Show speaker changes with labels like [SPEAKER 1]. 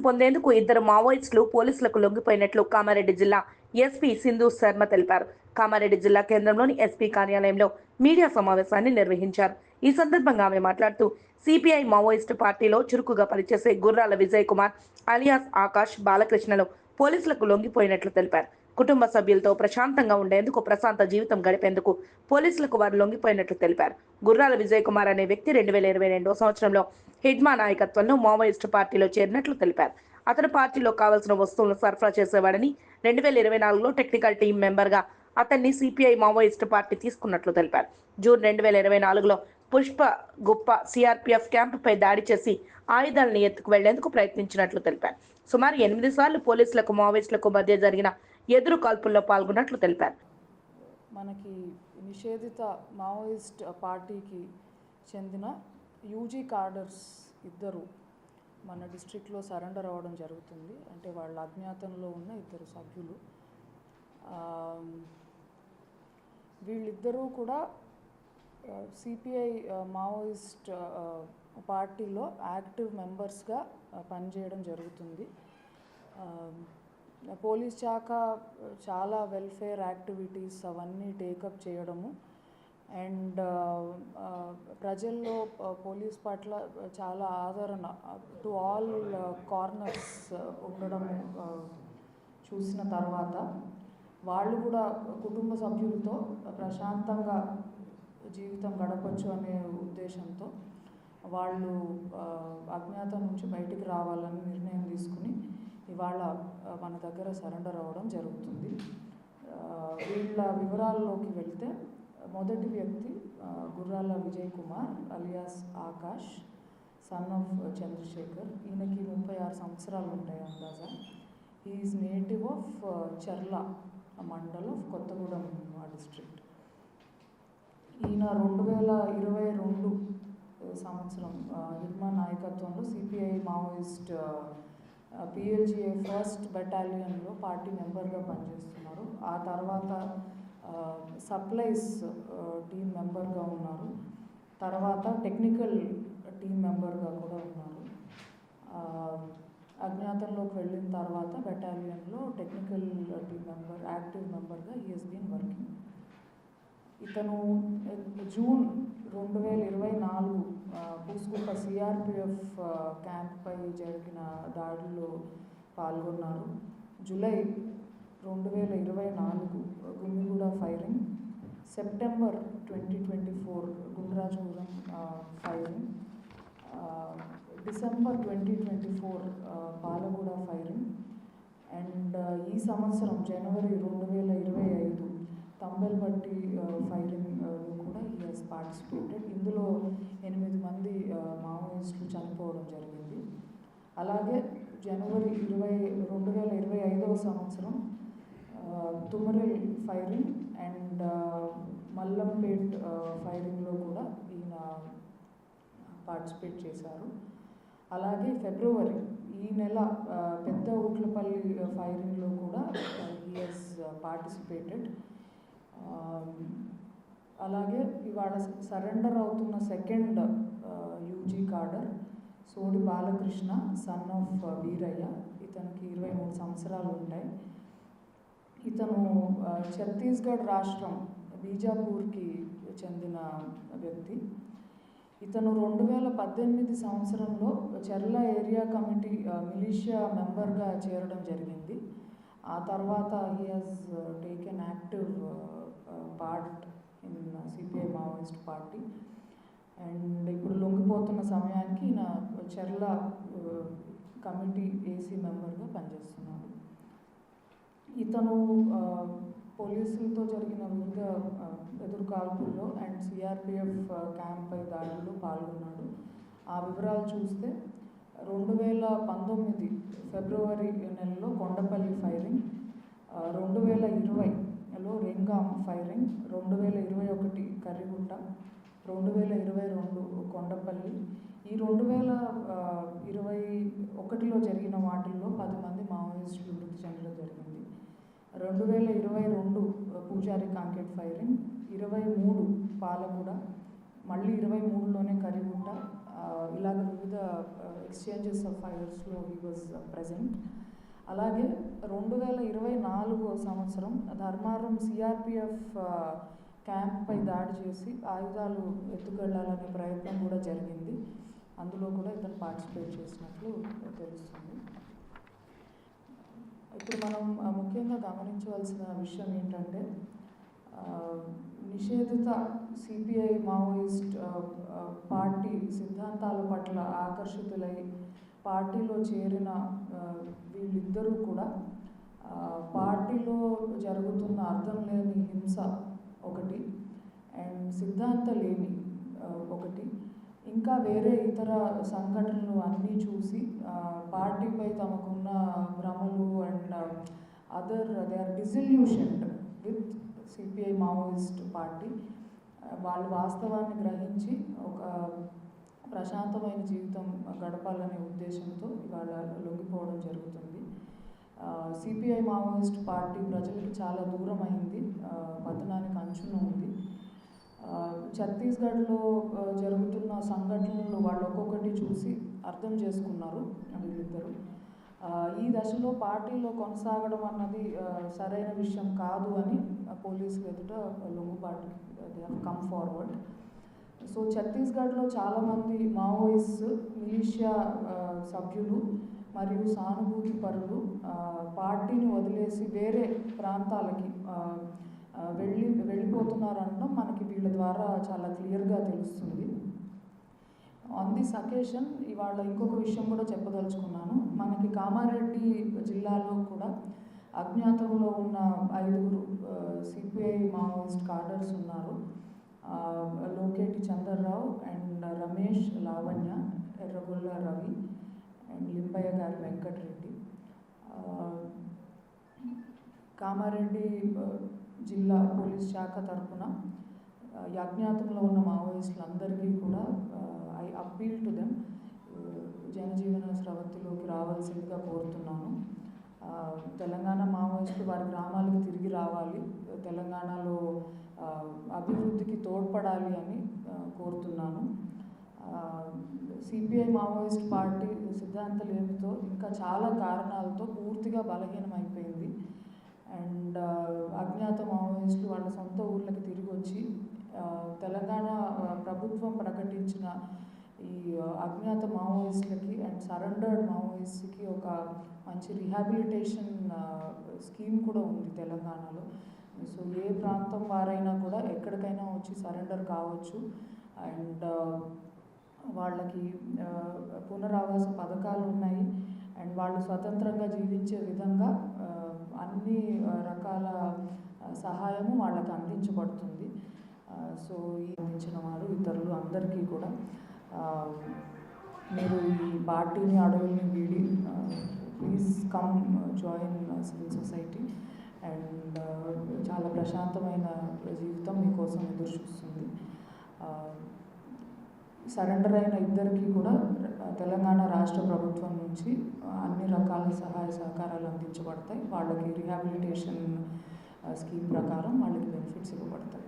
[SPEAKER 1] పొందేందుకు ఇద్దరు మావోయిస్టులు పోలీసులకు లొంగిపోయినట్లు కామారెడ్డి జిల్లా ఎస్పీ సింధు శర్మ తెలిపారు. కామారెడ్డి జిల్లా కేంద్రంలోని ఎస్పీ కార్యాలయంలో మీడియా సమావేశాన్ని నిర్వహించారు. ఈ సందర్భంగా ఆమె మాట్లాడుతూ సిపిఐ మావోయిస్టు పార్టీలో చురుకుగా పనిచేసే గుర్రాల విజయ్ కుమార్ అలియాస్ ఆకాష్ బాలకృష్ణలు పోలీసులకు లొంగిపోయినట్లు తెలిపారు. కుటుంబ సభ్యులతో ప్రశాంతంగా ఉండేందుకు ప్రశాంత జీవితం గడిపేందుకు పోలీసులకు వారు లొంగిపోయినట్లు తెలిపారు. గుర్రాల విజయ్ కుమార్ అనే వ్యక్తి 2022 సంవత్సరంలో హిడ్మా నాయకత్వంలో మావోయిస్టు పార్టీలో చేరినట్లు తెలిపారు. అతను పార్టీలో కావాల్సిన వస్తువులను సరఫరా చేసేవాడని 2024లో టెక్నికల్ టీం మెంబర్గా అతన్ని సిపిఐ మావోయిస్టు పార్టీ తీసుకున్నట్లు తెలిపారు. జూన్ 2024లో పుష్ప గుప్ప సిఆర్పిఎఫ్ క్యాంపుపై దాడి చేసి ఆయుధాలను ఎత్తుకు వెళ్లేందుకు ప్రయత్నించినట్లు తెలిపారు. సుమారు 8 సార్లు పోలీసులకు మావోయిస్టులకు మధ్య జరిగిన ఎదురు కాల్పుల్లో పాల్గొన్నట్లు తెలిపారు.
[SPEAKER 2] మనకి నిషేధిత మావోయిస్ట్ పార్టీకి చెందిన యూజీ కార్డర్స్ ఇద్దరు మన డిస్ట్రిక్ట్లో సరెండర్ అవ్వడం జరుగుతుంది. అంటే వాళ్ళ అజ్ఞాతంలో ఉన్న ఇద్దరు సభ్యులు. వీళ్ళిద్దరూ కూడా సిపిఐ మావోయిస్ట్ పార్టీలో యాక్టివ్ మెంబర్స్గా పనిచేయడం జరుగుతుంది. పోలీస్ శాఖ చాలా వెల్ఫేర్ యాక్టివిటీస్ అవన్నీ టేకప్ చేయడము అండ్ ప్రజల్లో పోలీస్ పట్ల చాలా ఆదరణ టు ఆల్ కార్నర్స్ ఉండడం చూసిన తర్వాత వాళ్ళు కూడా కుటుంబ సభ్యులతో ప్రశాంతంగా జీవితం గడపచ్చు అనే ఉద్దేశంతో వాళ్ళు అజ్ఞాతం నుంచి బయటికి రావాలని నిర్ణయం తీసుకుని ఇవాళ మన దగ్గర సరెండర్ అవ్వడం జరుగుతుంది. వీళ్ళ వివరాల్లోకి వెళ్తే మొదటి వ్యక్తి Gurrala Vijay Kumar alias Akash, son of Chandrashekar. ఈయనకి 36 సంవత్సరాలు ఉంటాయి అందాజా. He is native of Charla mandal of Kothagudem district. ఈయన 2022 సంవత్సరం హిడ్మా నాయకత్వంలో సిపిఐ మావోయిస్ట్ పిఎల్జిఏ ఫస్ట్ బెటాలియన్లో పార్టీ మెంబర్గా పనిచేస్తున్నారు. ఆ తర్వాత సప్లైస్ టీం మెంబర్గా ఉన్నారు. తర్వాత టెక్నికల్ టీం మెంబర్గా కూడా ఉన్నారు. అజ్ఞాతంలోకి వెళ్ళిన తర్వాత బెటాలియన్లో టెక్నికల్ టీం మెంబర్ యాక్టివ్ మెంబర్గా హీ హెస్ బీన్ వర్కింగ్. ఇతను జూన్ 2024 పూసుకుప్ప సిఆర్పిఎఫ్ క్యాంప్పై జరిగిన దాడిలో పాల్గొన్నారు. July 2024 Gummiguda firing, September 2024 Gundrajapuram firing, December 2024 Palaguda firing and ఈ సంవత్సరం జనవరి 2025 తంబెల్బట్టి ఫైరింగ్లో కూడా హీ హాస్ పార్టిసిపేటెడ్. ఇందులో 8 మంది మావోయిస్టులు చనిపోవడం జరిగింది. అలాగే జనవరి 2025 సంవత్సరం తుమరెల్ ఫైరింగ్ అండ్ మల్లంపేట్ ఫైరింగ్లో కూడా ఈయన పార్టిసిపేట్ చేశారు. అలాగే ఫిబ్రవరి ఈ నెల పెద్ద ఊట్లపల్లి ఫైరింగ్లో కూడా హీ హాస్ పార్టిసిపేటెడ్. అలాగే ఇవాళ సరెండర్ అవుతున్న second UG cadre Sodi Balakrishna, son of Veeraiah. ఇతనికి 23 సంవత్సరాలు ఉంటాయి. ఇతను ఛత్తీస్గఢ్ రాష్ట్రం బీజాపూర్కి చెందిన వ్యక్తి. ఇతను 2018 సంవత్సరంలో చర్ల ఏరియా కమిటీ మిలిషియా మెంబర్గా చేరడం జరిగింది. ఆ తర్వాత he has taken active part in CPI Maoist party and ఇప్పుడు లొంగిపోతున్న సమయానికి ఈయన చర్ల కమిటీ ఏసీ మెంబర్గా పనిచేస్తున్నాడు. ఇతను పోలీసులతో జరిగిన వివిధ ఎదురుకాల్పుల్లో అండ్ సిఆర్పిఎఫ్ క్యాంప్పై దాడుల్లో పాల్గొన్నాడు. ఆ వివరాలు చూస్తే 2019 ఫిబ్రవరి నెలలో కొండపల్లి ఫైరింగ్, 2020లో రింగాం ఫైరింగ్, 2021 కర్రిగుట్ట, 2022 కొండపల్లి. ఈ 2021లో జరిగిన వాటిల్లో 10 మంది మావోయిస్టులు మృతి చెందడం జరిగింది. 2022 పూజారి కాంకెట్ ఫైరింగ్, 23 పాలగూడ, మళ్ళీ 23లోనే కర్రిగుట్ట, ఇలాగ వివిధ ఎక్స్చేంజెస్ ఆఫ్ ఫైర్స్లో హీ వాజ్ ప్రెజెంట్. అలాగే 2024 సంవత్సరం ధర్మారం సిఆర్పిఎఫ్ క్యాంప్పై దాడి చేసి ఆయుధాలు ఎత్తుకెళ్లాలనే ప్రయత్నం కూడా జరిగింది. అందులో కూడా ఇతను పార్టిసిపేట్ చేసినట్లు తెలుస్తుంది. ఇప్పుడు మనం ముఖ్యంగా గమనించవలసిన విషయం ఏంటంటే, నిషేధిత సిపిఐ మావోయిస్ట్ పార్టీ సిద్ధాంతాల పట్ల ఆకర్షితులై పార్టీలో చేరిన వీళ్ళిద్దరూ కూడా పార్టీలో జరుగుతున్న అర్థం లేని హింస ఒకటి, అండ్ సిద్ధాంతలేమి ఒకటి, ఇంకా వేరే ఇతర సంఘటనలు అన్నీ చూసి పార్టీపై తమకున్న భ్రమలు and they are disillusioned with CPI Maoist party. వాళ్ళు వాస్తవాన్ని గ్రహించి ఒక ప్రశాంతమైన జీవితం గడపాలనే ఉద్దేశంతో ఇవాళ లొంగిపోవడం జరుగుతుంది. సిపిఐ మావోయిస్ట్ పార్టీ ప్రజలకు చాలా దూరం అయింది, పతనానికి అంచున ఉంది. ఛత్తీస్గఢ్లో జరుగుతున్న సంఘటనలు వాళ్ళు ఒక్కొక్కటి చూసి అర్థం చేసుకున్నారు వీళ్ళిద్దరూ. ఈ దశలో పార్టీలో కొనసాగడం అన్నది సరైన విషయం కాదు అని పోలీసులు ఎదుట లొంగుబాటు they have come forward. So ఛత్తీస్గఢ్లో చాలామంది మావోయిస్ట్ మిలిషియా సభ్యులు మరియు సానుభూతి పరులు పార్టీని వదిలేసి వేరే ప్రాంతాలకి వెళ్ళిపోతున్నారనడం మనకి వీళ్ళ ద్వారా చాలా క్లియర్గా తెలుస్తుంది. ఆన్ దిస్ అకేషన్ ఇవాళ ఇంకొక విషయం కూడా చెప్పదలుచుకున్నాను. మనకి కామారెడ్డి జిల్లాలో కూడా అజ్ఞాతంలో ఉన్న 5 సిపిఐ మావోయిస్ట్ కార్డర్స్ ఉన్నారు. లోకేటి చంద్రరావు అండ్ రమేష్, లావణ్య, ఎర్రగొల్ల రవి అండ్ లింబయ్య గారి వెంకటరెడ్డి. కామారెడ్డి జిల్లా పోలీస్ శాఖ తరఫున ఈ అజ్ఞాతంలో ఉన్న మావోయిస్టులందరికీ కూడా ఐ అప్పీల్ టు దెమ్ జనజీవన స్రవంతిలోకి రావాల్సిందిగా కోరుతున్నాను. తెలంగాణ మావోయిస్టులు వారి గ్రామాలకు తిరిగి రావాలి, తెలంగాణలో అభివృద్ధికి తోడ్పడాలి అని కోరుతున్నాను. సిపిఐ మావోయిస్ట్ పార్టీ సిద్ధాంతలేమితో ఇంకా చాలా కారణాలతో పూర్తిగా బలహీనమైపోయింది. అండ్ అజ్ఞాత మావోయిస్టులు వాళ్ళ సొంత ఊర్లకి తిరిగి వచ్చి తెలంగాణ ప్రభుత్వం ప్రకటించిన ఈ అజ్ఞాత మావోయిస్టులకి అండ్ సరెండర్డ్ మావోయిస్ట్కి ఒక మంచి రిహాబిలిటేషన్ స్కీమ్ కూడా ఉంది తెలంగాణలో. సో ఏ ప్రాంతం వారైనా కూడా ఎక్కడికైనా వచ్చి సరెండర్ కావచ్చు. అండ్ వాళ్ళకి పునరావాస పథకాలు ఉన్నాయి. అండ్ వాళ్ళు స్వతంత్రంగా జీవించే విధంగా అన్ని రకాల సహాయము వాళ్ళకి అందించబడుతుంది. సో ఈ అందించిన వారు ఇతరులు అందరికీ కూడా మీరు ఈ పార్టీని అడవుల్ని వీడి please come join civil society and చాలా ప్రశాంతమైన జీవితం మీకోసం ఎదురు చూస్తుంది. సరెండర్ అయిన ఇద్దరికీ కూడా తెలంగాణ రాష్ట్ర ప్రభుత్వం నుంచి అన్ని రకాల సహాయ సహకారాలు అందించబడతాయి. వాళ్ళకి రిహాబిలిటేషన్ స్కీమ్ ప్రకారం వాళ్ళకి బెనిఫిట్స్ ఇవ్వబడతాయి.